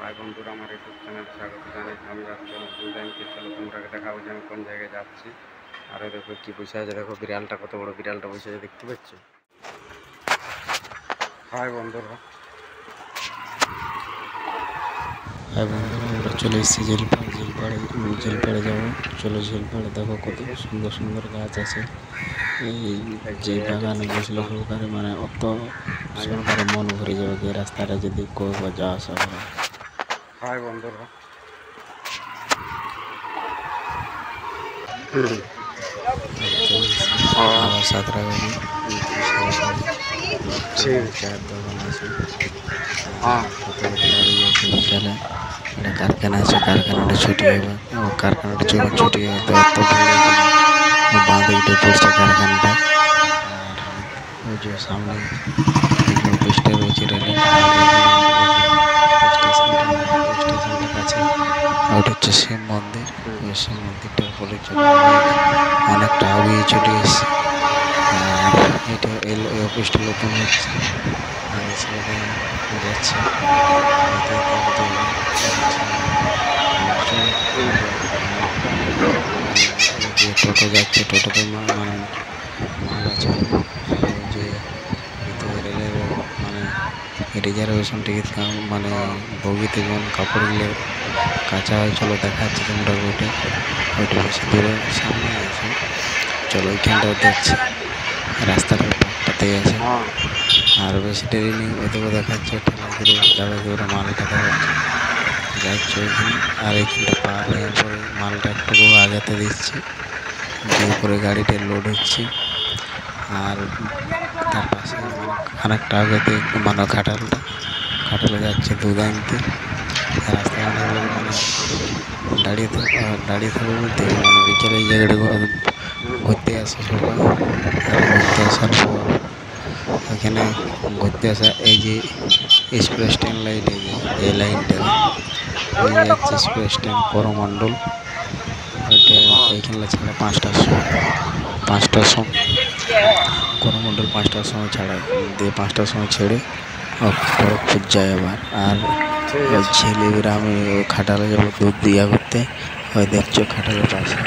High বন্ধুরা, আমার YouTube channel স্বাগত জানাই। আমি যাচ্ছি ব্যাংকে। চলো তোমরাকে দেখাবো যে আমি কোন জায়গায় যাচ্ছি। আর দেখো কি বসে আছে, দেখো বিড়ালটা কত বড় বিড়ালটা বসে আছে, দেখতে পাচ্ছ? হাই বন্ধুরা, আমরা চলে এসেছি ঝিলপাড়ে যাবো। চলো ঝিলপাড়ে, দেখো কত সুন্দর সুন্দর গাছ আছে। এই যে বাগানে বসলে সহকারে মানে অত সহকারে মন ভরে যাবে যে রাস্তাটা যদি কয়েকবার যাওয়া আসা করে। হাই বন্ধুরা, আবার সাঁতরাগাছি চায়ের দোকান আছে, কত গাড়ি আছে বিকালে। একটা কারখানা আছে, কারখানাটা ছুটি হবে, কারখানাটা যখন ছুটি হবে তো অত বাঁ দিকটা পড়ছে কারখানাটা। আর ওই যে সামনে অফিসটা রয়েছে রেলের, স্টেশনটার কাছে ওটা হচ্ছে শিব মন্দির। ওই শিব মন্দিরটার বলে অনেকটা আগিয়ে চলে এসছে। আর এটা এই অফিসটা নতুন হচ্ছে, আর ছেলেটা যাচ্ছে যে টোটো যাচ্ছে, টোটোতে মানে মাল আছে যে রেলের মানে রিজার্ভেশন টিকিট মানে বগিতে যেমন কাপড়গুলো কাঁচা হয়। চলো দেখাচ্ছি তোমরা ওইটা বেশি দূরে সামনে আছে। চলো ওইখানটাও দেখছি, রাস্তাটার পাটটাতেই আছে। আর বেশি দেরি নেই, ওইদিকে দেখাচ্ছে ঠেলা করে যাবে করে মালটা দেখাচ্ছে যাচ্ছে ওইখানে। আর এইখানটা পার হয়ে পরে মালটা একটু আগাতে দিচ্ছে, দিয়ে পরে গাড়িটা লোড হচ্ছে। আর তার পাশে মানে খানিকটা আগাতে মানে খাটালে যাচ্ছে দুধ আনতে। রাস্তা মানে দাঁড়িয়ে থাকবে বলতে মানে বিকেলে এই জায়গাটা ঘুরতে আসে সবাই। আর ঘুরতে আসার পর এখানে ঘুরতে আসা এই যে এক্সপ্রেস ট্রেন লাইন, এই লাইনটা এই যাচ্ছে এক্সপ্রেস ট্রেন করমণ্ডল। ওইটা এইখানে ছাড়া 5টার সময় করমণ্ডল 5টার সময় ছাড়া দিয়ে 5টার সময় ছেড়ে খড়গপুর যায় আবার। আর ছেলেরা আমি খাটালে যাবো দুধ দিয়া করতে, ওই দেখছো খাটালের পাশে